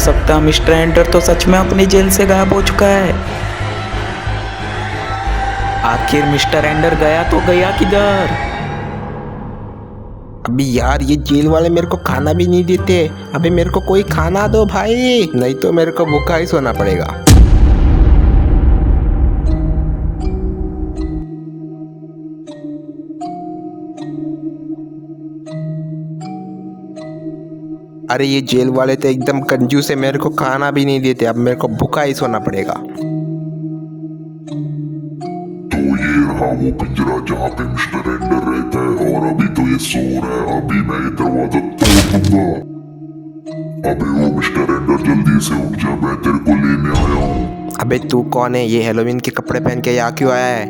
सकता mister ender तो सच में अपनी जेल से गायब हो चुका है। आखिर मिस्टर एंडर गया तो गया किधर? अभी यार ये जेल वाले मेरे को खाना भी नहीं देते। अबे मेरे को कोई खाना दो भाई, नहीं तो मेरे को भूखा ही सोना पड़ेगा। अरे ये जेल वाले तो एकदम कंजूस है, मेरे को खाना भी नहीं देते। अब मेरे को भूखा ही सोना पड़ेगा। तो ये रहा वो पिंजरा जहाँ पे मिस्टर एंडर रहता है, और अभी तो ये सो रहा है। अभी मैं ये दरवाजा तोड़ दूंगा। अबे वो मिस्टर एंडर जल्दी से उठ जा, मैं तेरे को लेने आया हूँ। अबे तू कौन है? ये हेलोवीन के कपड़े पहन के यहाँ क्यों आया है?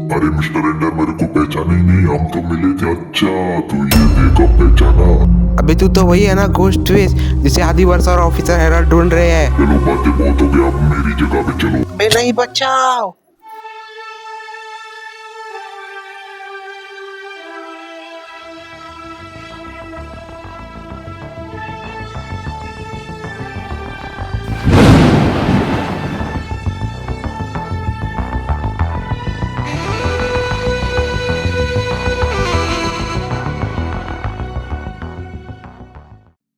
अरे मिस्टर एंडर मेरे को पहचाने ही नहीं, हम तो मिले थे। अच्छा तू ये देख अब पहचाना। अबे तू तो वही है ना, घोस्ट ट्विस्ट, जिसे आदि वर्ष और ऑफिसर हेराल्ड ढूंढ रहे हैं। चलो बातें बहुत हो गया, अब मेरी जगह पे चलो। अबे नहीं, बचाओ।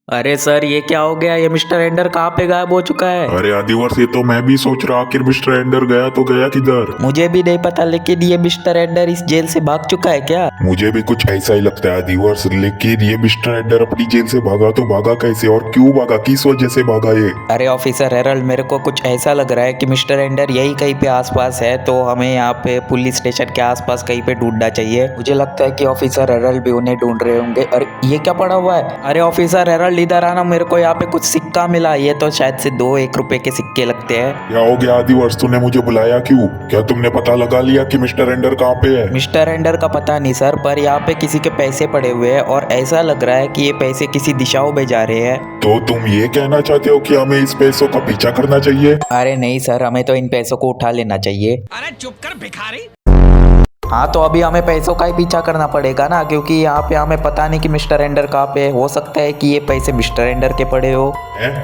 अरे सर ये क्या हो गया? ये मिस्टर एंडर कहाँ पे गायब हो चुका है? अरे आदिवर्ष, ये तो मैं भी सोच रहा, आखिर मिस्टर एंडर गया तो गया किधर? मुझे भी नहीं पता, लेकिन ये मिस्टर एंडर इस जेल से भाग चुका है क्या? मुझे भी कुछ ऐसा ही लगता है आदिवर्ष, लेकिन ये मिस्टर एंडर अपनी जेल से भागा तो भागा कैसे, और क्यों भागा, किस वजह से भागा ये? अरे ऑफिसर हेरल्ड, मेरे को कुछ ऐसा लग रहा है कि मिस्टर एंडर यही कहीं पे आसपास है, तो हमें यहाँ पे पुलिस स्टेशन के आसपास कहीं पे ढूंढना चाहिए। मुझे लगता है कि ऑफिसर हेरल्ड भी उन्हें ढूंढ रहे होंगे। अरे ये क्या पड़ा हुआ है? अरे ऑफिसर हेरल्ड इधर आना, मेरे को यहाँ पे कुछ सिक्का मिला। ये तो शायद से 2-1 रुपए के सिक्के लगते हैं। क्या हो गया आदिवर्ष, तूने मुझे बुलाया क्यों? क्या तुमने पता लगा लिया कि मिस्टर एंडर कहाँ पे है? मिस्टर एंडर का पता नहीं सर, पर यहाँ पे किसी के पैसे पड़े हुए हैं और ऐसा लग रहा है कि ये पैसे किसी दिशाओं में जा रहे हैं। तो तुम ये कहना चाहते हो कि हमें इस पैसों का पीछा करना चाहिए? अरे नहीं सर, हमें तो इन पैसों को उठा लेना चाहिए। अरे चुप कर भिखारी। हाँ तो अभी हमें पैसों का ही पीछा करना पड़ेगा ना, क्योंकि यहाँ पे हमें पता नहीं कि मिस्टर एंडर कहाँ पे है। हो सकता है कि ये पैसे मिस्टर एंडर के पड़े हो।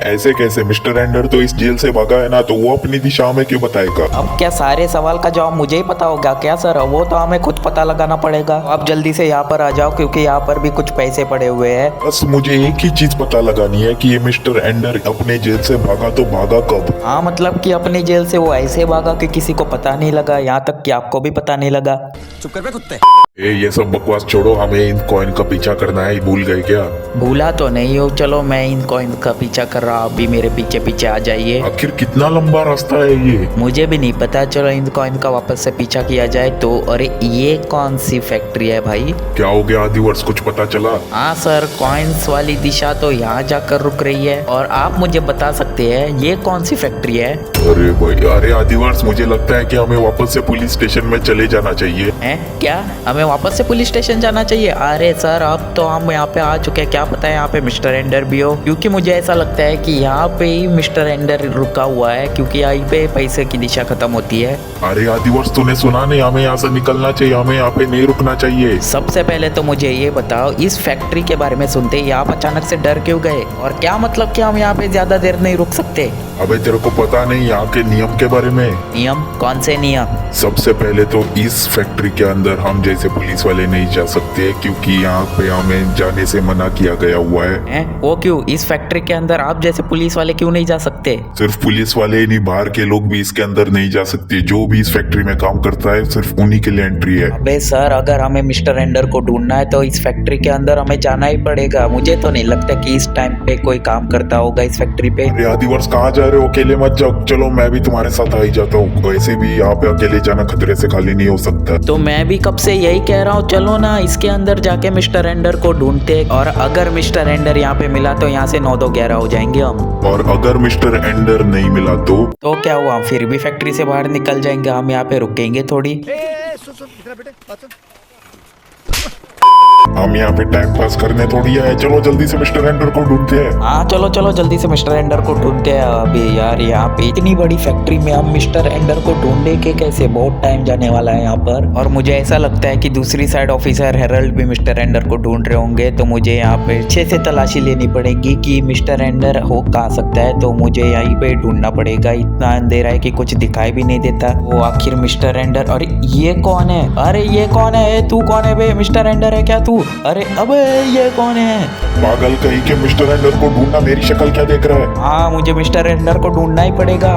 ऐसे कैसे? मिस्टर एंडर तो इस जेल से भागा है ना, तो वो अपनी दिशा में क्यों बताएगा? अब क्या सारे सवाल का जवाब मुझे ही पता होगा क्या सर? वो तो हमें खुद पता लगाना पड़ेगा। आप जल्दी से यहाँ पर आ जाओ, क्योंकि यहाँ पर भी कुछ पैसे पड़े हुए हैं। बस मुझे एक ही चीज पता लगानी है कि ये मिस्टर एंडर अपने जेल से भागा तो भागा कब? हाँ मतलब कि अपनी जेल से वो ऐसे भागा कि किसी को पता नहीं लगा, यहाँ तक कि आपको भी पता नहीं लगा। चुप कर बे कुत्ते। ये सब बकवास छोड़ो, हमें इन कॉइन का पीछा करना है। भूल गए क्या? भूला तो नहीं हो, चलो मैं इन कॉइन का पीछा कर रहा हूँ, अभी मेरे पीछे पीछे आ जाइए। आखिर कितना लंबा रास्ता है ये? मुझे भी नहीं पता, चलो इन कॉइन का वापस से पीछा किया जाए तो। अरे ये कौन सी फैक्ट्री है भाई? क्या हो गया आदिवर्ष, कुछ पता चला? हाँ सर, कॉइन्स वाली दिशा तो यहाँ जाकर रुक रही है, और आप मुझे बता सकते हैं ये कौन सी फैक्ट्री है? अरे भाई, अरे आदिवर्ष, मुझे लगता है कि हमें वापस से पुलिस स्टेशन में चले जाना चाहिए। हैं? क्या हमें वापस से पुलिस स्टेशन जाना चाहिए? अरे सर अब तो हम यहाँ पे आ चुके हैं, क्या पता है यहाँ पे मिस्टर एंडर भी हो, क्योंकि मुझे ऐसा लगता है कि यहाँ पे ही मिस्टर एंडर रुका हुआ है, क्योंकि यहाँ पे पैसे की दिशा खत्म होती है। अरे आदिवर्ष, तूने सुना नहीं? हमें यहाँ से निकलना चाहिए, हमें यहाँ पे नहीं रुकना चाहिए। सबसे पहले तो मुझे ये बताओ, इस फैक्ट्री के बारे में सुनते ही आप अचानक से डर क्यों गए? और क्या मतलब कि हम यहाँ पे ज्यादा देर नहीं रुक सकते? अबे तेरे को पता नहीं यहाँ के नियम के बारे में? नियम? कौन से नियम? सबसे पहले तो इस फैक्ट्री के अंदर हम जैसे पुलिस वाले नहीं जा सकते, क्योंकि यहाँ पे हमें जाने से मना किया गया हुआ है। हैं? वो क्यों? इस फैक्ट्री के अंदर आप जैसे पुलिस वाले क्यों नहीं जा सकते? सिर्फ पुलिस वाले ही नहीं, बाहर के लोग भी इसके अंदर नहीं जा सकते। जो भी इस फैक्ट्री में काम करता है सिर्फ उन्हीं के लिए एंट्री है। अबे सर, अगर हमें मिस्टर एंडर को ढूंढना है तो इस फैक्ट्री के अंदर हमें जाना ही पड़ेगा। मुझे तो नहीं लगता कि इस टाइम पे कोई काम करता होगा इस फैक्ट्री पे। अरे आदिवर्ष, कहाँ जा रहे हो? अकेले मत जाओ, चलो मैं भी तुम्हारे साथ आ ही जाता हूँ। वैसे भी यहाँ पे अकेले जाना खतरे से खाली नहीं हो सकता। तो मैं भी कब से यही कह रहा हूँ, चलो ना इसके अंदर जाके मिस्टर एंडर को ढूंढते, और अगर मिस्टर एंडर यहाँ पे मिला तो यहाँ से 9-2-11 हो जाएंगे हम। और अगर मिस्टर एंडर नहीं मिला तो क्या हुआ, फिर भी फैक्ट्री से बाहर निकल जाएंगे, हम यहाँ पे रुकेंगे थोड़ी। हम यहाँ पे टाइम पास करने थोड़ी आए, चलो जल्दी से मिस्टर एंडर को ढूंढते हैं। हाँ चलो चलो जल्दी से मिस्टर एंडर को ढूंढते हैं। अबे यार यहाँ पे इतनी बड़ी फैक्ट्री में हम मिस्टर एंडर को ढूंढे के कैसे, बहुत टाइम जाने वाला है यहाँ पर। और मुझे ऐसा लगता है कि दूसरी साइड ऑफिसर हेरल्ड भी मिस्टर एंडर को ढूंढ रहे होंगे, तो मुझे यहाँ पे अच्छे से तलाशी लेनी पड़ेगी कि मिस्टर एंडर हो कहाँ सकता है। तो मुझे यहीं पे ढूंढना पड़ेगा, इतना अंधेरा है कि कुछ दिखाई भी नहीं देता। वो आखिर मिस्टर एंडर, अरे ये कौन है? अरे ये कौन है? तू कौन है बे? मिस्टर एंडर है क्या तू? अरे अबे ये कौन है? पागल कहीं के, मिस्टर एंडर को ढूंढना, मेरी शक्ल क्या देख रहा है? हाँ मुझे मिस्टर एंडर को ढूंढना ही पड़ेगा।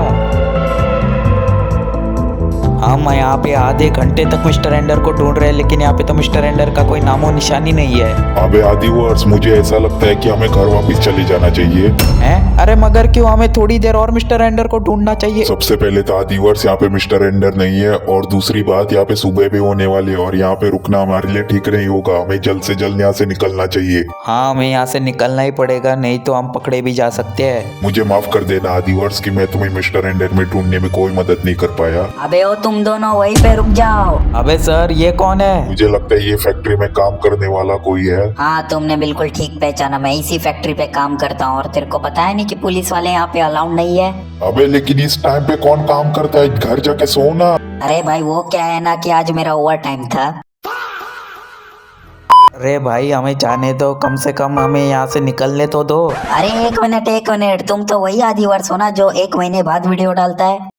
हम यहाँ पे आधे घंटे तक मिस्टर एंडर को ढूंढ रहे हैं, लेकिन यहाँ पे तो मिस्टर एंडर का कोई नामो निशानी नहीं है। अबे आदिवर्स, मुझे ऐसा लगता है कि हमें घर वापस चले जाना चाहिए। हैं? अरे मगर क्यों? हमें थोड़ी देर और मिस्टर एंडर को ढूंढना चाहिए। सबसे पहले तो आदिवर्स यहाँ पे मिस्टर एंडर नहीं है, और दूसरी बात यहाँ पे सुबह भी होने वाली है, और यहाँ पे रुकना हमारे लिए ठीक नहीं होगा। हमें जल्द से जल्द यहाँ से निकलना चाहिए। हाँ हमें यहाँ से निकलना ही पड़ेगा, नहीं तो हम पकड़े भी जा सकते हैं। मुझे माफ कर देना आदिवर्स कि मैं तुम्हें मिस्टर एंडर में ढूंढने में कोई मदद नहीं कर पाया। अबे ओ तुम दोनों वहीं पे रुक जाओ। अबे सर ये कौन है? मुझे लगता है ये फैक्ट्री में काम करने वाला कोई है। हाँ तुमने बिल्कुल ठीक पहचाना, मैं इसी फैक्ट्री पे काम करता हूँ। और तेरे को पता है नहीं कि पुलिस वाले यहाँ पे अलाउड नहीं है? अबे लेकिन इस टाइम पे कौन काम करता है? घर जाके सो ना। अरे भाई वो क्या है ना कि आज मेरा ओवर टाइम था। अरे भाई हमें जाने दो, कम से कम हमें यहाँ से निकलने तो दो। अरे एक मिनट, तुम तो वही आदिवर्स हो ना जो 1 महीने बाद वीडियो डालता है।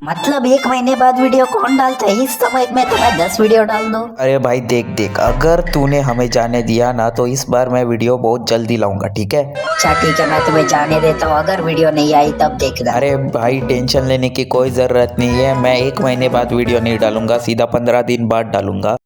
मतलब 1 महीने बाद वीडियो कौन डालता है? इस समय में तो मैं 10 वीडियो डाल दूं। अरे भाई देख देख, अगर तूने हमें जाने दिया ना तो इस बार मैं वीडियो बहुत जल्दी लाऊंगा, ठीक है? अच्छा ठीक है, मैं तुम्हें जाने देता हूँ। अगर वीडियो नहीं आई तब देखना। अरे भाई टेंशन लेने की कोई जरूरत नहीं है, मैं 1 महीने बाद वीडियो नहीं डालूंगा, सीधा 15 दिन बाद डालूंगा।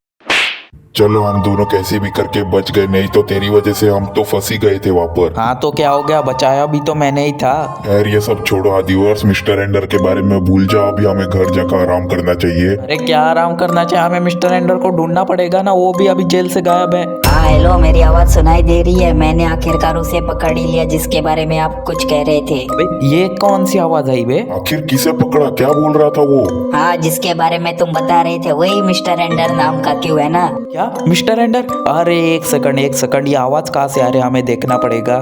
चलो हम दोनों कैसे भी करके बच गए, नहीं तो तेरी वजह से हम तो फंस ही गए थे वहाँ पर। हाँ तो क्या हो गया, बचाया भी तो मैंने ही था। खैर ये सब छोड़ो आदिवर्स, मिस्टर एंडर के बारे में भूल जाओ। अभी हमें घर जाकर आराम करना चाहिए। अरे क्या आराम करना चाहिए? हमें मिस्टर एंडर को ढूंढना पड़ेगा ना, वो भी अभी जेल से गायब है। हाँ हेलो, मेरी आवाज सुनाई दे रही है? मैंने आखिरकार उसे पकड़ ही लिया जिसके बारे में आप कुछ कह रहे थे। अबे ये कौन सी आवाज आई बे? आखिर किसे पकड़ा? क्या बोल रहा था वो? हाँ जिसके बारे में तुम बता रहे थे वही मिस्टर एंडर नाम का क्यों है ना? क्या मिस्टर एंडर? अरे एक सेकंड, ये आवाज कहाँ से आ रही है? हमें देखना पड़ेगा।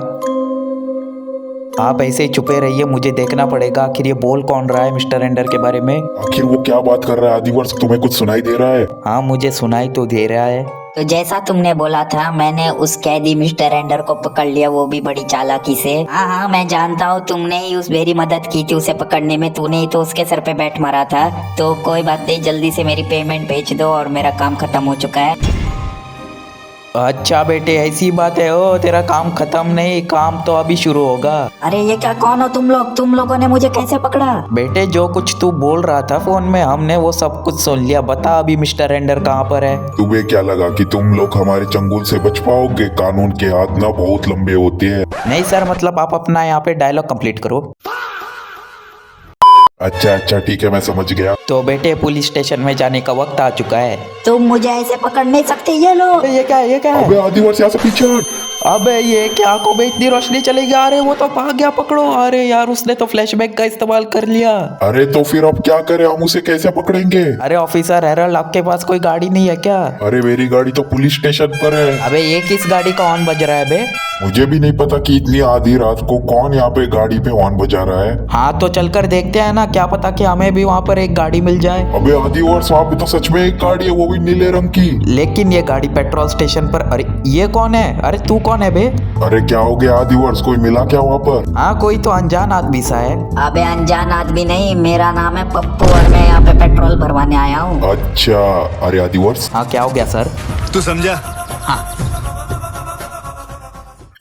आप ऐसे ही छुपे रहिए, मुझे देखना पड़ेगा आखिर ये बोल कौन रहा है मिस्टर एंडर के बारे में। आखिर वो क्या बात कर रहा है आदिवर्स? तुम्हें कुछ सुनाई दे रहा है? हाँ मुझे सुनाई तो दे रहा है। तो जैसा तुमने बोला था, मैंने उस कैदी मिस्टर एंडर को पकड़ लिया, वो भी बड़ी चालाकी से। हाँ हाँ मैं जानता हूँ, तुमने ही उस मेरी मदद की थी उसे पकड़ने में, तूने ही तो उसके सर पे बैठ मारा था। तो कोई बात नहीं, जल्दी से मेरी पेमेंट भेज दो और मेरा काम खत्म हो चुका है। अच्छा बेटे ऐसी बात है। ओ तेरा काम खत्म नहीं, काम तो अभी शुरू होगा। अरे ये क्या, कौन हो तुम लोग? तुम लोगों ने मुझे कैसे पकड़ा? बेटे जो कुछ तू बोल रहा था फोन में, हमने वो सब कुछ सुन लिया। बता अभी मिस्टर एंडर कहाँ पर है? तुम्हें क्या लगा कि तुम लोग हमारे चंगुल से बच पाओगे? कानून के हाथ ना बहुत लंबे होते हैं। नहीं सर, मतलब आप अपना यहाँ पे डायलॉग कंप्लीट करो। अच्छा ठीक है, मैं समझ गया। तो बेटे पुलिस स्टेशन में जाने का वक्त आ चुका है। तुम मुझे ऐसे पकड़ नहीं सकते, ये लो। ये क्या है? ये क्या है? अबे आदिवर्स यहाँ से पीछे हट। अबे ये क्या, आंखों में इतनी रोशनी चली गई? अरे वो तो भाग गया, पकड़ो। अरे यार उसने तो फ्लैशबैक का इस्तेमाल कर लिया। अरे तो फिर अब क्या करें? हम उसे कैसे पकड़ेंगे? अरे ऑफिसर हेरल्ड, आपके पास कोई गाड़ी नहीं है क्या? अरे मेरी गाड़ी तो पुलिस स्टेशन पर है। अबे ये किस गाड़ी का हॉर्न बज रहा है बे? मुझे भी नहीं पता कि इतनी आधी रात को कौन यहाँ पे गाड़ी पे हॉर्न बजा रहा है। हाँ तो चलकर देखते हैं ना, क्या पता कि हमें भी वहाँ पर एक गाड़ी मिल जाए। अबे आदिवर्स, वहाँ पे तो सच में एक गाड़ी है, वो भी नीले रंग की। लेकिन ये गाड़ी पेट्रोल स्टेशन पर। अरे ये कौन है? अरे तू कौन है बे? अरे क्या हो गया आदिवर्स, कोई मिला क्या वहाँ पर? हाँ कोई तो अनजान आदमी सा है। अबे अनजान आदमी नहीं, मेरा नाम है पप्पू और मैं यहाँ पे पेट्रोल भरवाने आया हूँ। अच्छा, अरे आदिवर्स। हाँ क्या हो गया सर? तू समझा?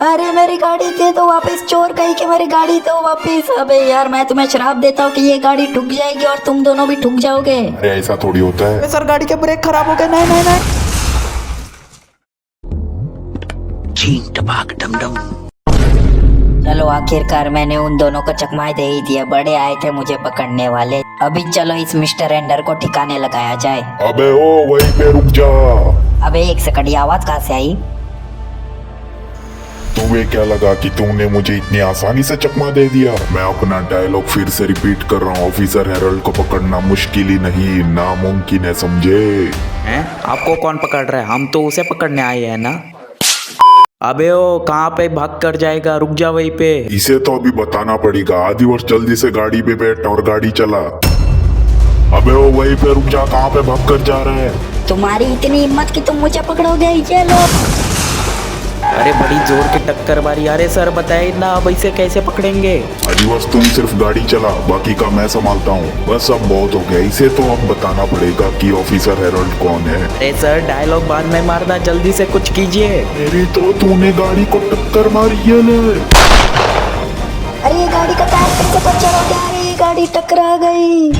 अरे मेरी गाड़ी दे दो वापस, चोर कहीं के मेरी गाड़ी दो वापस। अबे यार मैं तुम्हें श्राप देता हूँ कि ये गाड़ी ठुक जाएगी और तुम दोनों भी ठुक जाओगे। अरे ऐसा थोड़ी होता है। सर गाड़ी के ब्रेक खराब हो गए। नहीं नहीं नहीं। चलो आखिरकार मैंने उन दोनों को चकमा दे ही दिया, बड़े आए थे मुझे पकड़ने वाले। अभी चलो इस मिस्टर एंडर को ठिकाने लगाया जाए। अबे ओ वहीं पे रुक जा। अबे एक सेकंड, ये आवाज कहाँ से आई? तुम तुम्हें क्या लगा कि तुमने मुझे इतनी आसानी से चकमा दे दिया? मैं अपना डायलॉग फिर से रिपीट कर रहा हूँ, ऑफिसर हेरल्ड को पकड़ना मुश्किल ही नहीं नामुमकिन है, समझे? हैं? आपको कौन पकड़ रहा है? हम तो उसे पकड़ने आए हैं ना। अबे ओ कहाँ पे भाग कर जाएगा, रुक जा वहीं पे। इसे तो अभी बताना पड़ेगा। आदिवर्ष जल्दी से गाड़ी पे बैठ और गाड़ी चला। अबे ओ वहीं पे रुक जा, कहाँ पे भाग कर जा रहा है? तुम्हारी इतनी हिम्मत कि तुम मुझे पकड़ोगे, ये लो। अरे बड़ी जोर की टक्कर मारी। अरे सर बताइए ना, अब इसे कैसे पकड़ेंगे? आदिवर्ष तुम सिर्फ गाड़ी चला, बाकी का मैं संभालता हूँ। बस अब बहुत हो गया, इसे तो अब बताना पड़ेगा कि ऑफिसर हेरल्ड कौन है। अरे सर डायलॉग बाद में मारना, जल्दी से कुछ कीजिए। मेरी तो तूने गाड़ी को टक्कर मारी है ले। अरे ये गाड़ी का टायर फिर से पंचर हो गया। अरे ये गाड़ी टकरा गई।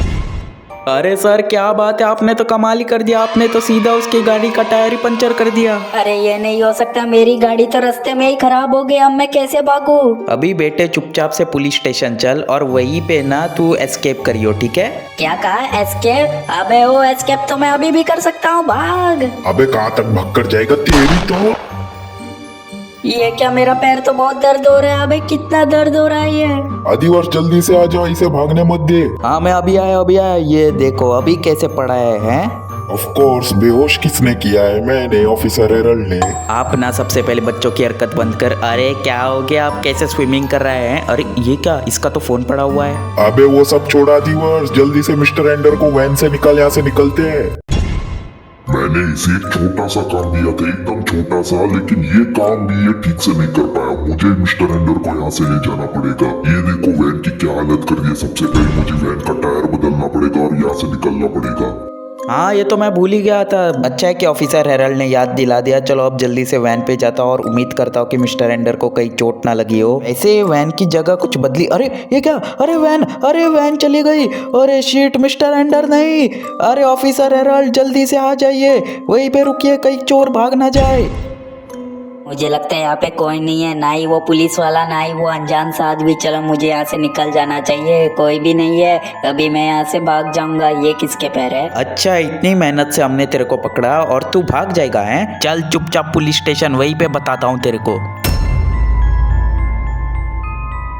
अरे सर क्या बात है, आपने तो कमाल ही कर दिया। आपने तो सीधा उसकी गाड़ी का टायर ही पंचर कर दिया। अरे ये नहीं हो सकता, मेरी गाड़ी तो रास्ते में ही खराब हो गई। अब मैं कैसे भागूं? अभी बेटे चुपचाप से पुलिस स्टेशन चल और वहीं पे ना तू एस्केप करियो, ठीक है? क्या कहा? एस्केप? अबे वो एस्केप तो मैं अभी भी कर सकता हूँ, भाग। अबे कहाँ तक भाग कर जाएगा तेरी तो। ये क्या, मेरा पैर तो बहुत दर्द हो रहा है। अबे कितना दर्द हो रहा है ये। आदिवर्ष जल्दी से आ जा, इसे भागने मत दे। हाँ मैं अभी आया। ये देखो अभी कैसे पड़ा है? ऑफ कोर्स बेहोश किसने किया है? मैंने, ऑफिसर हेरल्ड ने। आप ना सबसे पहले बच्चों की हरकत बंद कर। अरे क्या हो गया, आप कैसे स्विमिंग कर रहे हैं? अरे ये क्या, इसका तो फोन पड़ा हुआ है। अबे वो सब छोड़ा आदिवर्ष, जल्दी से मिस्टर एंडर को वैन से निकाल, यहाँ से निकलते हैं। मैंने इसे एक छोटा सा काम दिया था, एकदम छोटा सा, लेकिन ये काम भी ये ठीक से नहीं कर पाया। मुझे मिस्टर एंडर को यहाँ से ले जाना पड़ेगा। ये देखो वैन की क्या हालत कर दी है। सबसे पहले मुझे वैन का टायर बदलना पड़ेगा और यहाँ से निकलना पड़ेगा। हाँ ये तो मैं भूल ही गया था। अच्छा है कि ऑफिसर हेरल्ड ने याद दिला दिया। चलो अब जल्दी से वैन पे जाता हूँ और उम्मीद करता हूँ कि मिस्टर एंडर को कहीं चोट ना लगी हो। ऐसे वैन की जगह कुछ बदली। अरे ये क्या? अरे वैन चली गई। अरे शिट, मिस्टर एंडर नहीं। अरे ऑफिसर हेरल्ड जल्दी से आ जाइए, वहीं पे रुकिए, कहीं चोर भाग ना जाए। मुझे लगता है यहाँ पे कोई नहीं है, ना ही वो पुलिस वाला, ना ही वो अनजान सा आदमी। चलो मुझे यहाँ से निकल जाना चाहिए। कोई भी नहीं है, अभी मैं यहाँ से भाग जाऊंगा। ये किसके पैर है? अच्छा इतनी मेहनत से हमने तेरे को पकड़ा और तू भाग जाएगा हैं? चल चुपचाप पुलिस स्टेशन, वहीं पे बताता हूँ तेरे को।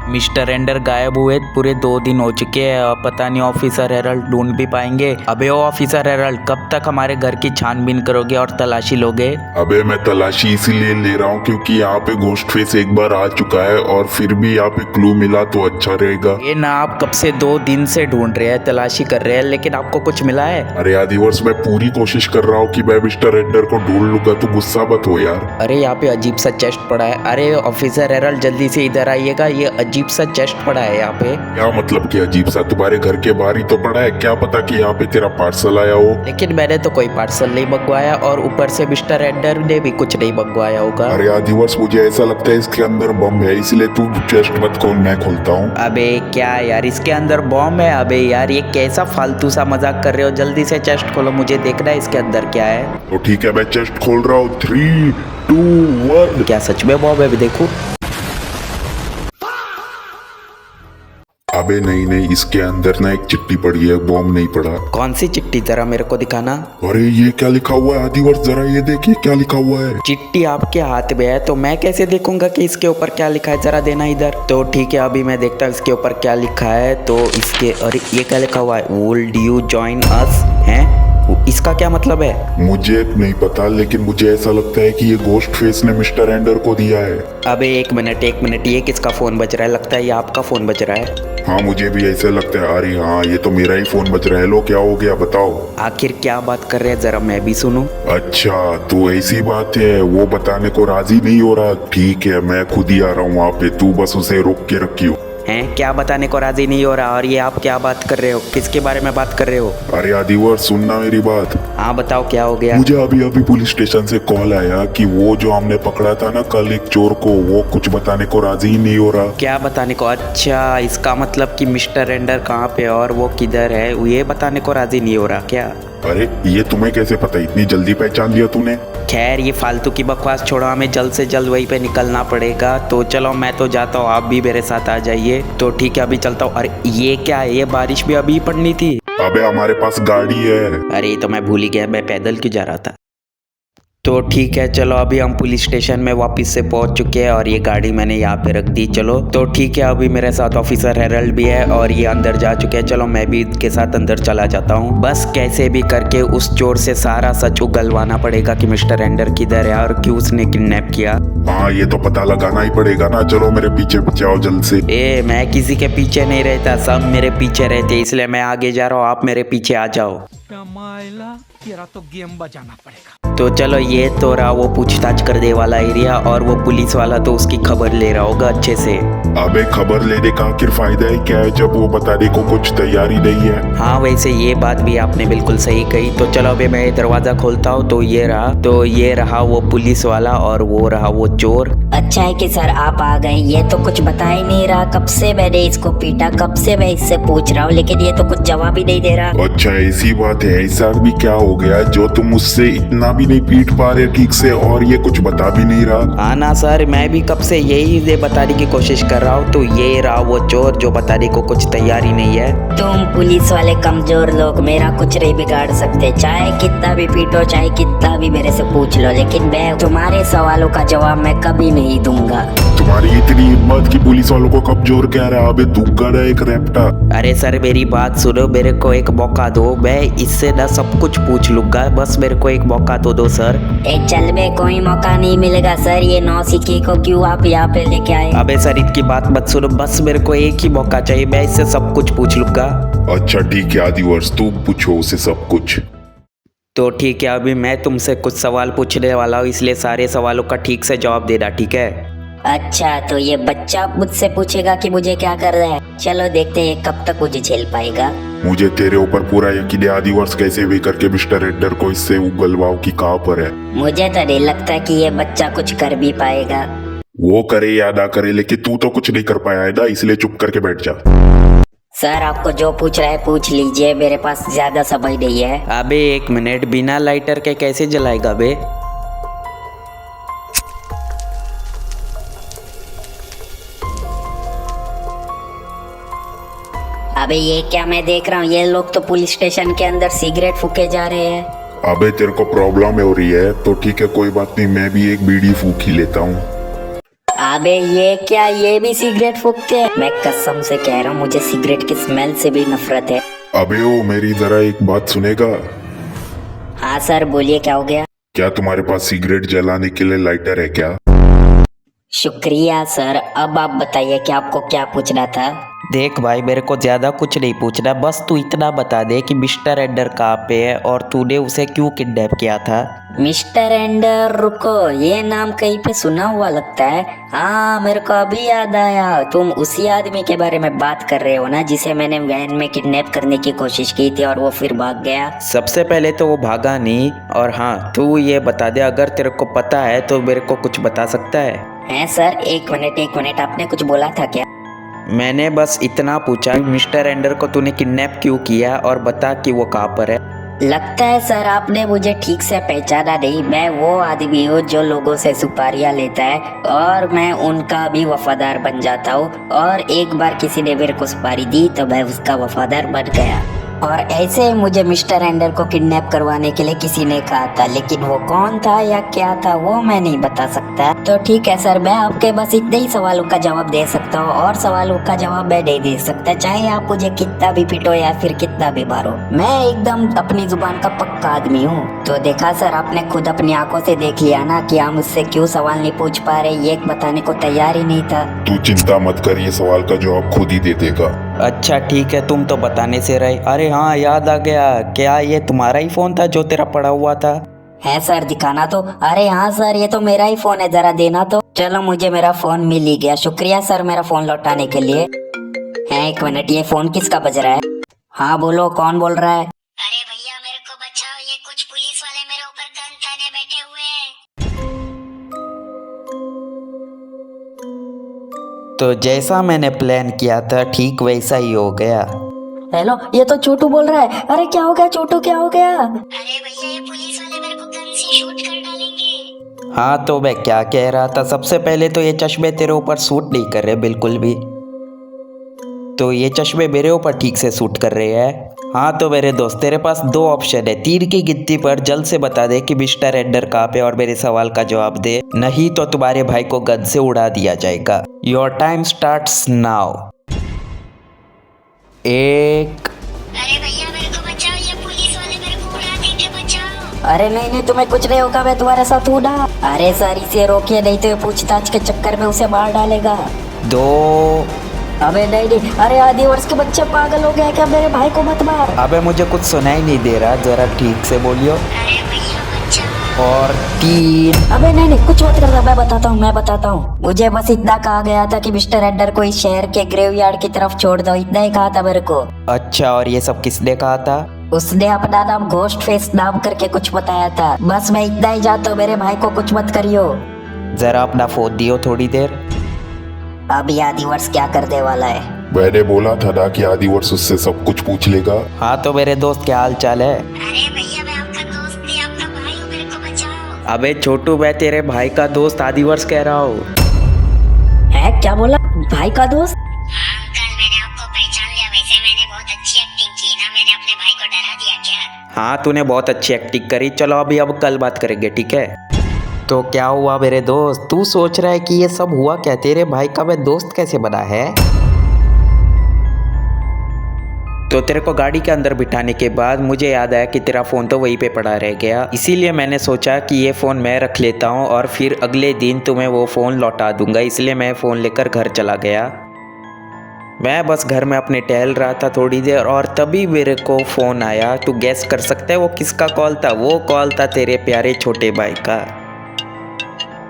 मिस्टर एंडर गायब हुए पूरे 2 दिन हो चुके हैं। अब पता नहीं ऑफिसर हेरल्ड ढूंढ भी पाएंगे। अबे ओ ऑफिसर हेरल्ड, कब तक हमारे घर की छानबीन करोगे और तलाशी लोगे? अबे मैं तलाशी इसीलिए ले रहा हूँ क्योंकि यहाँ पे घोस्ट फेस एक बार आ चुका है और फिर भी यहाँ पे क्लू मिला तो अच्छा रहेगा। ये ना आप कब से 2 दिन से ढूंढ रहे हैं, तलाशी कर रहे हैं, लेकिन आपको कुछ मिला है? अरे आदिवर्ष मैं पूरी कोशिश कर रहा हूँ कि मैं मिस्टर एंडर को ढूंढ लूंगा, तो गुस्सा मत हो यार। अरे यहाँ पे अजीब सा चेस्ट पड़ा है। अरे ऑफिसर हेरल्ड जल्दी से इधर आइएगा, ये अजीब सा चेस्ट पड़ा है यहाँ पे। क्या मतलब कि अजीब सा? तुम्हारे घर के बाहर ही तो पड़ा है, क्या पता कि यहाँ पे तेरा पार्सल आया हो। लेकिन मैंने तो कोई पार्सल नहीं मंगवाया और ऊपर से मिस्टर एंडर ने भी कुछ नहीं मंगवाया होगा। अरे आदिवर्ष मुझे ऐसा लगता है इसके अंदर बम है, इसलिए तू चेस्ट मत खोल, मैं खोलता हूँ। अबे क्या यार, इसके अंदर बॉम्ब है? अबे यार ये कैसा फालतू सा मजाक कर रहे हो? जल्दी से चेस्ट खोलो, मुझे देखना है इसके अंदर क्या है। तो ठीक है मैं चेस्ट खोल रहा हूँ। 3, 2, 1। क्या सच में बॉम्ब है? अभी देखो। अबे नहीं, इसके अंदर ना एक चिट्ठी पड़ी है, बॉम्ब नहीं पड़ा। कौन सी चिट्ठी, जरा मेरे को दिखाना। अरे ये क्या लिखा हुआ है आदिवर्ष, जरा ये देखिए क्या लिखा हुआ है। चिट्ठी आपके हाथ में है तो मैं कैसे देखूंगा कि इसके ऊपर क्या लिखा है? जरा देना इधर। तो ठीक है अभी मैं देखता हूँ इसके ऊपर क्या लिखा है। तो इसके, अरे ये क्या लिखा हुआ है? Would you join us? हैं, इसका क्या मतलब है? मुझे नहीं पता, लेकिन मुझे ऐसा लगता है कि ये घोस्ट फेस ने मिस्टर एंडर को दिया है। अबे एक मिनट, ये किसका फोन बज रहा है? लगता है ये आपका फोन बज रहा है। हाँ मुझे भी ऐसा लगता है। अरे हाँ ये तो मेरा ही फोन बज रहा है। लो क्या हो गया बताओ। आखिर क्या बात कर रहे हैं, जरा मैं भी सुनूं। अच्छा तो ऐसी बात है, वो बताने को राजी नहीं हो रहा। ठीक है मैं खुद ही आ रहा हूँ वहाँ पे, तू बस उसे रोक के रखियो। हैं, क्या बताने को राजी नहीं हो रहा? और ये आप क्या बात कर रहे हो? किसके बारे में बात कर रहे हो? अरे आदिवर्ष सुनना मेरी बात। हाँ बताओ क्या हो गया? मुझे अभी पुलिस स्टेशन से कॉल आया कि वो जो हमने पकड़ा था ना कल एक चोर को, वो कुछ बताने को राजी ही नहीं हो रहा। क्या बताने को? अच्छा इसका मतलब कि मिस्टर एंडर कहाँ पे और वो किधर है, ये बताने को राजी नहीं हो रहा क्या? अरे ये तुम्हें कैसे पता, इतनी जल्दी पहचान लिया तूने? खैर ये फालतू की बकवास छोड़ो, हमें जल्द से जल्द वहीं पे निकलना पड़ेगा। तो चलो मैं तो जाता हूँ, आप भी मेरे साथ आ जाइए। तो ठीक है अभी चलता हूँ। अरे ये क्या है, ये बारिश भी अभी पड़नी थी। अबे हमारे पास गाड़ी है। अरे ये तो मैं भूल ही गया, मैं पैदल क्यों जा रहा था। तो ठीक है, चलो अभी हम पुलिस स्टेशन में वापस से पहुंच चुके हैं और ये गाड़ी मैंने यहाँ पे रख दी। चलो तो ठीक है, अभी मेरे साथ ऑफिसर हेरल्ड भी है और ये अंदर जा चुके हैं। चलो मैं भी इनके साथ अंदर चला जाता हूँ। बस कैसे भी करके उस चोर से सारा सच उगलवाना पड़ेगा कि मिस्टर एंडर किधर है और क्यों उसने किडनैप किया। हाँ ये तो पता लगाना ही पड़ेगा ना। चलो मेरे पीछे पीछे आओ जल्द से। ए मैं किसी के पीछे नहीं रहता, सब मेरे पीछे रहते, इसलिए मैं आगे जा रहा हूँ, आप मेरे पीछे आ जाओ। कमाइला तेरा तो गेम बजाना पड़ेगा। तो चलो ये तो रहा वो पूछताछ करने वाला एरिया और वो पुलिस वाला तो उसकी खबर ले रहा होगा अच्छे से। अबे खबर लेने का आखिर फायदा ही क्या है जब वो बताने को कुछ तैयारी नहीं है। हाँ वैसे ये बात भी आपने बिल्कुल सही कही। तो चलो अभी मैं दरवाजा खोलता हूँ। तो ये रहा वो पुलिस वाला और वो रहा वो चोर। अच्छा है कि सर आप आ गए। ये तो कुछ बता ही नहीं रहा, कब से मैंने इसको पीटा, कब से मैं इससे पूछ रहा हूँ, लेकिन ये तो कुछ जवाब ही नहीं दे रहा। अच्छा ऐसी बात है। ऐसा भी क्या हो गया जो तुम उससे इतना भी नहीं पीट पा रहे ठीक से और ये कुछ बता भी नहीं रहा। हाँ ना सर, मैं भी कब से यही बताने की कोशिश कर रहा हूँ। तो ये रहा वो चोर जो बताने को कुछ तैयारी नहीं है। तुम पुलिस वाले कमजोर लोग मेरा कुछ नहीं बिगाड़ सकते, चाहे कितना भी पीटो, चाहे कितना भी मेरे से पूछ लो, लेकिन मैं तुम्हारे सवालों का जवाब मैं कभी नहीं दूंगा। तुम्हारी इतनी हिम्मत कि पुलिस वालों को कमजोर कह रहा है। अबे दूंगा ना एक रैप्टा। अरे सर मेरी बात सुनो, मेरे को एक मौका दो, मैं इससे ना सब कुछ पूछ लूंगा, बस मेरे को एक मौका तो दो सर। चल बे, कोई मौका नहीं मिलेगा सर। ये नौसिखी को क्यों आप यहाँ पे लेके आए? अबे सर इनकी बात मत सुनो, बस मेरे को एक ही मौका चाहिए, मैं इससे सब कुछ पूछ लूंगा। अच्छा ठीक है आदिवर्ष, तुम पूछो उसे सब कुछ। तो ठीक है, अभी मैं तुमसे कुछ सवाल पूछने वाला हूँ, इसलिए सारे सवालों का ठीक से जवाब देना, ठीक है? अच्छा तो ये बच्चा मुझसे पूछेगा कि मुझे क्या कर रहा है। चलो देखते हैं कब तक मुझे झेल पाएगा। मुझे तेरे ऊपर पूरा यकीन है आदिवर्ष, कैसे भी करके मिस्टर एंडर को इससे उगलवाओ कि कहाँ पर है। मुझे तो नहीं लगता कि ये बच्चा कुछ कर भी पाएगा। वो करे या ना करे, लेकिन तू तो कुछ नहीं कर पाया है ना, इसलिए चुप करके बैठ जा। सर आपको जो पूछ रहा है पूछ लीजिए, मेरे पास ज्यादा समय नहीं है। अबे एक मिनट, बिना लाइटर के कैसे जलाएगा बे? अबे ये क्या मैं देख रहा हूँ, ये लोग तो पुलिस स्टेशन के अंदर सिगरेट फूके जा रहे हैं। अबे तेरे को प्रॉब्लम हो रही है तो ठीक है कोई बात नहीं, मैं भी एक बीड़ी फूक ही लेता हूँ। अबे ये क्या, ये भी सिगरेट फूकते हैं? मैं कसम से कह रहा हूँ मुझे सिगरेट की स्मेल से भी नफरत है। अबे ओ मेरी जरा एक बात सुनेगा? हाँ सर बोलिए, क्या हो गया? क्या तुम्हारे पास सिगरेट जलाने के लिए लाइटर है क्या? शुक्रिया सर। अब आप बताइए कि आपको क्या पूछना था? देख भाई, मेरे को ज्यादा कुछ नहीं पूछना, बस तू इतना बता दे कि मिस्टर एंडर कहाँ पे है और तूने उसे क्यों किडनैप किया था। मिस्टर एंडर, रुको, ये नाम कहीं पे सुना हुआ लगता है। हाँ मेरे को अभी याद आया, तुम उसी आदमी के बारे में बात कर रहे हो ना जिसे मैंने वैन में किडनैप करने की कोशिश की थी और वो फिर भाग गया। सबसे पहले तो वो भागा नहीं, और हाँ तू ये बता दे, अगर तेरे को पता है तो मेरे को कुछ बता सकता है सर एक मिनट, आपने कुछ बोला था क्या? मैंने बस इतना पूछा मिस्टर एंडर को तूने किडनैप क्यों किया और बता कि वो कहाँ पर है। लगता है सर आपने मुझे ठीक से पहचाना नहीं। मैं वो आदमी हूँ जो लोगों से सुपारियाँ लेता है और मैं उनका भी वफादार बन जाता हूँ, और एक बार किसी ने मेरे को सुपारी दी तो मैं उसका वफादार बन गया। और ऐसे ही मुझे मिस्टर एंडर को किडनैप करवाने के लिए किसी ने कहा था, लेकिन वो कौन था या क्या था वो मैं नहीं बता सकता। तो ठीक है सर, मैं आपके बस इतने ही सवालों का जवाब दे सकता हूँ और सवालों का जवाब मैं नहीं दे सकता, चाहे आप मुझे कितना भी पीटो या फिर कितना भी मारो। मैं एकदम अपनी जुबान का पक्का आदमी हूँ। तो देखा सर, आपने खुद अपनी आंखों से देख लिया ना कि हम उससे क्यों सवाल नहीं पूछ पा रहे, ये बताने को तैयार ही नहीं था। तू चिंता मत कर, ये सवाल का जवाब खुद ही दे देगा। अच्छा ठीक है, तुम तो बताने से रहे। अरे हाँ याद आ गया, क्या ये तुम्हारा ही फोन था जो तेरा पड़ा हुआ था? है सर, दिखाना तो। अरे हाँ सर, ये तो मेरा ही फोन है, जरा देना तो। चलो मुझे मेरा फोन मिल ही गया, शुक्रिया सर मेरा फोन लौटाने के लिए। है एक मिनट, ये फोन किसका बज रहा है? हाँ बोलो, कौन बोल रहा है? अरे भैया मेरे को बचाओ, ये कुछ पुलिस वाले मेरे ऊपर गन ताने बैठे हुए हैं। तो जैसा मैंने प्लान किया था ठीक वैसा ही हो गया। हेलो, ये तो छोटू बोल रहा है। अरे क्या हो गया छोटू, क्या हो गया? अरे भैया ये पुलिस वाले मेरे को गन से शूट कर डालेंगे। हाँ तो मैं क्या कह रहा था, सबसे पहले तो ये चश्मे तेरे ऊपर सूट नहीं कर रहे बिल्कुल भी, तो ये चश्मे मेरे ऊपर ठीक से सूट कर रहे हैं। हाँ तो मेरे दोस्त तेरे पास दो ऑप्शन है, तीर की गिनती पर जल्द से बता दे कि मिस्टर एंडर कहाँ पे और मेरे सवाल का जवाब दे, नहीं तो तुम्हारे भाई को गन से उड़ा दिया जाएगा। Your time starts now. 1। अरे भैया मेरे को बचाओ, ये पुलिस वाले मेरे को उड़ा देंगे, बचाओ। अरे नहीं नहीं, तुम्हें कुछ नहीं होगा, मैं तुम्हारे साथ हूँ ना। अरे सर इसे रोकिए, नहीं तो ये पूछताछ के चक्कर में उसे मार डालेगा। 2। अबे नहीं नहीं, अरे आधी वर्ष के बच्चे पागल हो गए क्या, मेरे भाई को मत मार। अबे मुझे कुछ सुनाई नहीं दे रहा, जरा ठीक से बोलियो। अरे भैया बचाओ। और 3। अबे नहीं नहीं, कुछ मत करना, मैं बताता हूँ। मुझे बस इतना कहा गया था कि मिस्टर एंडर को इस शहर के ग्रेवयार्ड की तरफ छोड़ दो, इतना ही कहा था मेरे को। अच्छा, और ये सब किसने कहा था? उसने अपना नाम घोस्ट फेस नाम करके कुछ बताया था, बस मैं इतना ही जानता हूँ, मेरे भाई को कुछ मत करियो। जरा अपना फोन दियो थोड़ी देर। अभी आदि वर्ष क्या करने वाला है? मैंने बोला था ना कि आदिवर्ष उससे सब कुछ पूछ लेगा। हाँ तो मेरे दोस्त क्या हाल चाल है? अरे भैया मैं आपका दोस्त नहीं, आपका भाई हूँ, मेरे को बचाओ। अबे छोटू, मैं तेरे भाई का दोस्त आदिवर्ष कह रहा हूँ। है क्या बोला, भाई का दोस्त? हाँ अंकल, मैंने आपको पहचान लिया। वैसे मैंने बहुत अच्छी एक्टिंग की ना, मैंने अपने भाई को डरा दिया क्या? हाँ तूने बहुत अच्छी एक्टिंग करी। चलो अभी अब कल बात करेंगे, ठीक है? तो क्या हुआ मेरे दोस्त, तू सोच रहा है कि ये सब हुआ क्या? तेरे भाई का मैं दोस्त कैसे बना है? तो तेरे को गाड़ी के अंदर बिठाने के बाद मुझे याद आया कि तेरा फ़ोन तो वहीं पे पड़ा रह गया, इसीलिए मैंने सोचा कि ये फ़ोन मैं रख लेता हूँ और फिर अगले दिन तुम्हें वो फ़ोन लौटा दूंगा, इसलिए मैं फ़ोन लेकर घर चला गया। मैं बस घर में अपने टहल रहा था थोड़ी देर और तभी मेरे को फ़ोन आया। तू गैस कर सकता है वो किसका कॉल था? वो कॉल था तेरे प्यारे छोटे भाई का।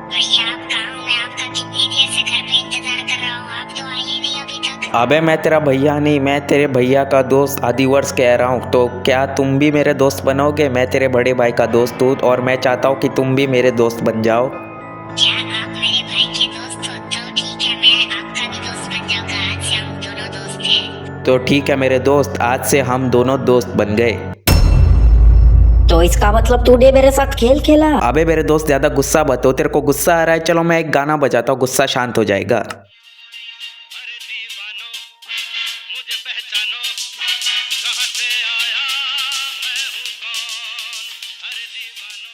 भैया आप कहाँ हो? मैं आपका कितनी देर से घर पे इंतजार कर रहा हूँ, आप तो आए ही नहीं अभी तक। अबे मैं तेरा भैया नहीं, मैं तेरे भैया का दोस्त आदिवर्ष कह रहा हूँ। तो क्या तुम भी मेरे दोस्त बनोगे? मैं तेरे बड़े भाई का दोस्त हूँ और मैं चाहता हूँ कि तुम भी मेरे दोस्त बन जाओ। क्या आप मेरे भाई के दोस्त हो? तो ठीक है, मैं आपका भी दोस्त बन जाऊंगा। आज से हम दोनों दोस्त हैं। तो ठीक है मेरे दोस्त, आज से हम दोनों दोस्त बन गए। तो इसका मतलब तूने मेरे साथ खेल खेला? अबे मेरे दोस्त ज्यादा गुस्सा मत हो, तेरे को गुस्सा आ रहा है। चलो मैं एक गाना बजाता हूँ, गुस्सा शांत हो जाएगा। अरे दीवानो मुझे पहचानो, कहाँ से आया मैं हूँ कौन। अरे दीवानो।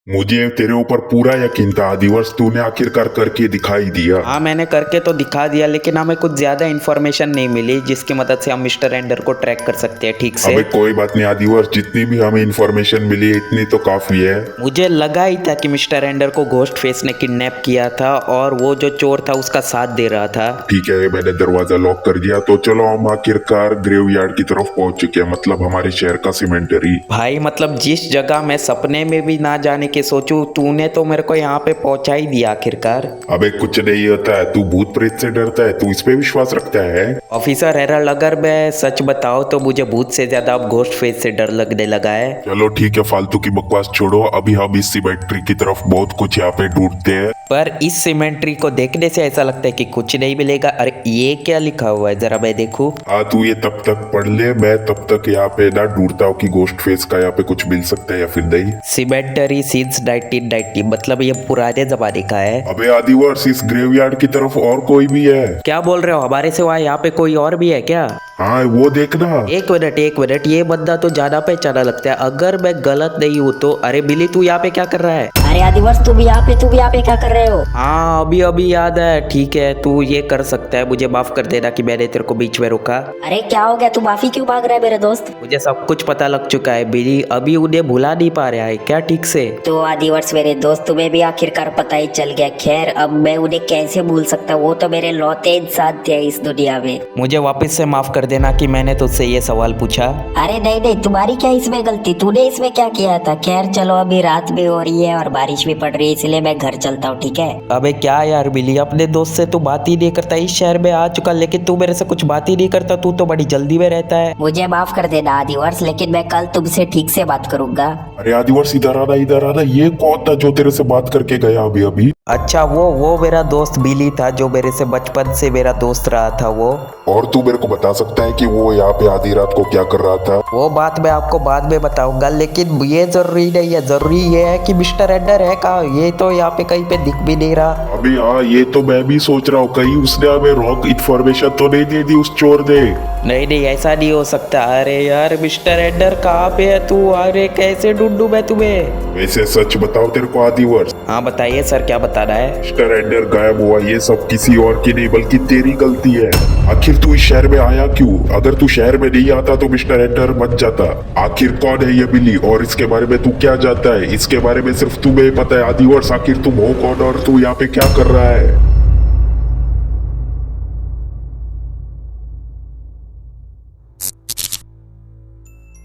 मुझे तेरे ऊपर पूरा यकीन था आदिवर्ष, तूने आखिरकार करके दिखाई दिया। हाँ मैंने करके तो दिखा दिया, लेकिन हमें कुछ ज्यादा इन्फॉर्मेशन नहीं मिली जिसकी मदद से हम मिस्टर एंडर को ट्रैक कर सकते हैं ठीक से। अबे कोई बात नहीं आदिवर्ष, जितनी भी हमें इन्फॉर्मेशन मिली है इतनी तो काफी है। मुझे लगा ही था कि मिस्टर एंडर को घोस्ट फेस ने किडनैप किया था और वो जो चोर था उसका साथ दे रहा था। ठीक है, मैंने दरवाजा लॉक कर दिया, तो चलो हम आखिरकार ग्रेवयार्ड की तरफ पहुंच चुके हैं, मतलब हमारे शहर का सीमेंटरी। भाई मतलब जिस जगह मैं सपने में भी ना जाने के सोचूं, तूने तो मेरे को यहाँ पे पहुंचा ही दिया आखिरकार। अबे कुछ नहीं होता है, तू भूत प्रेत से डरता है, तू इस पे विश्वास रखता है? ऑफिसर हेरल्ड, अगर मैं सच बताओ तो मुझे भूत से ज्यादा अब घोस्ट फेस से डर लगने लगा है। चलो ठीक है, फालतू की बकवास छोड़ो, अभी हम इस सीमेंटरी की तरफ बहुत कुछ यहाँ पे ढूंढते हैं। पर इस सीमेंट्री को देखने से ऐसा लगता है कि कुछ नहीं मिलेगा। अरे ये क्या लिखा हुआ है, जरा मैं देखूं। हाँ तू ये तब तक पढ़ ले, मैं तब तक यहाँ पे ना ढूंढता हूँ कि घोस्ट फेस का यहाँ पे कुछ मिल सकता है या फिर नहीं। सीमेंटरी सिंस 1990, मतलब ये पुराने जमाने का है। अबे आदिवर्ष, इस ग्रेवयार्ड की तरफ और कोई भी है? क्या बोल रहे हो, हमारे सिवा यहाँ पे कोई और भी है क्या? हाँ वो देखना। एक मिनट, ये बंदा तो ज्यादा पहचाना लगता है। अगर मैं गलत नहीं हूँ तो। अरे बिली, तू यहाँ पे क्या कर रहा है? अरे आदिवर्ष तू भी यहाँ पे क्या कर रहे हो? हाँ अभी याद है। ठीक है तू ये कर सकता है, मुझे माफ कर देना कि मैंने तेरे को बीच में रोका। अरे क्या हो गया, तू माफी क्यों मांग रहा है मेरे दोस्त? मुझे सब कुछ पता लग चुका है बिली, अभी उन्हें भुला नहीं पा रहा है क्या ठीक से? तो आदिवर्ष मेरे दोस्त, तुम्हें भी आखिरकार पता ही चल गया। खैर अब मैं उन्हें कैसे भूल सकता, वो तो मेरे लौते इंसान थे इस दुनिया में। मुझे वापस से माफ कर देना कि मैंने तुझसे ये सवाल पूछा। अरे नहीं, तुम्हारी क्या इसमें गलती, तूने इसमें क्या किया था? खैर चलो, अभी रात भी हो रही है और बारिश भी पड़ रही है, इसलिए मैं घर चलता हूँ, ठीक है? अबे क्या यार बिली, अपने दोस्त से तू बात ही नहीं करता। इस शहर में आ चुका लेकिन तू मेरे से कुछ बात ही नहीं करता, तू तो बड़ी जल्दी में रहता है। मुझे माफ कर देना आदिवर्ष, लेकिन मैं कल तुमसे ठीक से बात करूंगा। अरे आदिवर्ष इधर आना, ये कौन था जो तेरे से बात करके गया अभी? अच्छा वो मेरा दोस्त बिली था, जो मेरे से बचपन से मेरा दोस्त रहा था वो। और तू मेरे को बता सकता है कि वो यहाँ पे आधी रात को क्या कर रहा था? वो बात मैं आपको बाद में बताऊंगा, लेकिन ये जरूरी नहीं है। जरूरी ये है कि मिस्टर एंडर एंडर है कहाँ? ये तो यहाँ पे कहीं पे दिख भी नहीं रहा। अबे हाँ, ये तो मैं भी सोच रहा हूँ, कहीं उसने हमें रॉन्ग इन्फॉर्मेशन तो नहीं दे दी उस चोर ने। नहीं नहीं, ऐसा नहीं हो सकता। अरे यार मिस्टर एंडर कहाँ पे है तू? अरे कैसे ढूंढूं मैं तुम्हें? वैसे सच बताओ तेरे को आदिवर्ष, हाँ बताइए सर, क्या बताना है? मिस्टर एंडर गायब हुआ ये सब किसी और की नहीं बल्कि तेरी गलती है। आखिर तू इस शहर में आया क्यों? अगर तू शहर में नहीं आता तो मिस्टर एंडर बच जाता। आखिर कौन है ये बिली और इसके बारे में तू क्या जानता है? इसके बारे में सिर्फ तुम्हें पता है। आदिवर्ष आखिर तुम हो कौन और तू यहाँ पे क्या कर रहा है?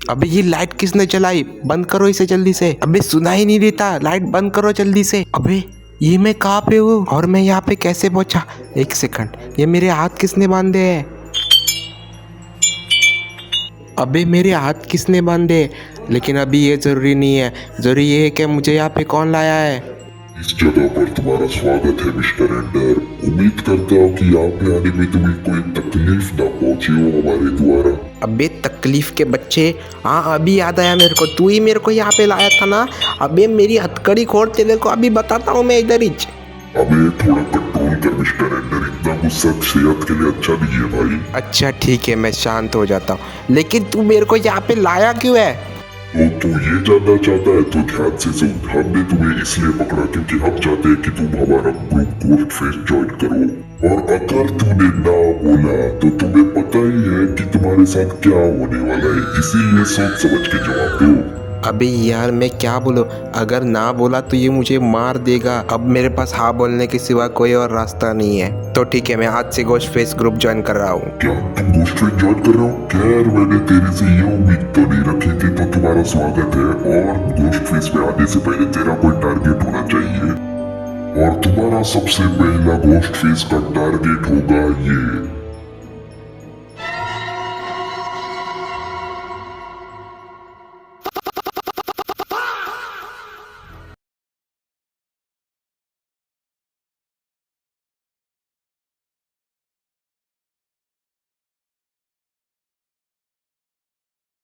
अबे ये लाइट किसने जलाई? बंद करो इसे जल्दी से। अबे सुना ही नहीं देता, लाइट बंद करो जल्दी से। अबे ये मैं कहाँ पे हूँ और मैं यहाँ पे कैसे पहुंचा? एक सेकंड, ये मेरे हाथ किसने बांधे हैं? अबे मेरे हाथ किसने बांधे? लेकिन अभी ये जरूरी नहीं है, जरूरी ये है कि मुझे यहाँ पे कौन लाया है। इस जगह पर तुम्हारा स्वागत है मिस्टर एंडर। उम्मीद करता हूँ कि यहाँ पे आने में तुम्हें कोई तकलीफ ना पहुंची हो हमारे द्वारा। अबे तकलीफ के बच्चे, हाँ अभी याद आया मेरे को, तू ही मेरे को यहाँ पे लाया था ना। अबे मेरी हथकड़ी खोल, तेरे को अभी बताता हूँ मैं इधर ही। अबे थोड़ा कंट्रोल कर मिस्टर एंडर, इतना गुस्सा सेहत के लिए अच्छा नहीं है भाई। अच्छा ठीक है, मैं शांत हो जाता हूँ, लेकिन तू मेरे को यहाँ पे लाया क्यों है? तो तू ये जानना चाहता है तो ध्यान से सुन। हमने तुम्हें इसलिए पकड़ा क्योंकि हम चाहते हैं कि तुम हमारा ग्रुप गोस्टफेस ज्वाइन करो, और अगर तूने ना बोला तो तुम्हें पता ही है कि तुम्हारे साथ क्या होने वाला है, इसीलिए सोच समझ के जवाब दो। अबे यार मैं क्या बोलूं? अगर ना बोला तो ये मुझे मार देगा। अब मेरे पास हाँ बोलने के सिवा कोई और रास्ता नहीं है। तो ठीक है, मैं आज से गोस्टफेस ग्रुप ज्वाइन कर रहा हूँ। क्या तुम गोस्टफेस ज्वाइन कर रहे हो? खैर मैंने तेरे से ये उम्मीद तो नहीं रखी थी, तो तुम्हारा स्वागत है। और गोस्टफेस में आने से पहले तेरा कोई टारगेट होना चाहिए, और तुम्हारा सबसे पहला गोस्टफेस का टारगेट होगा ये।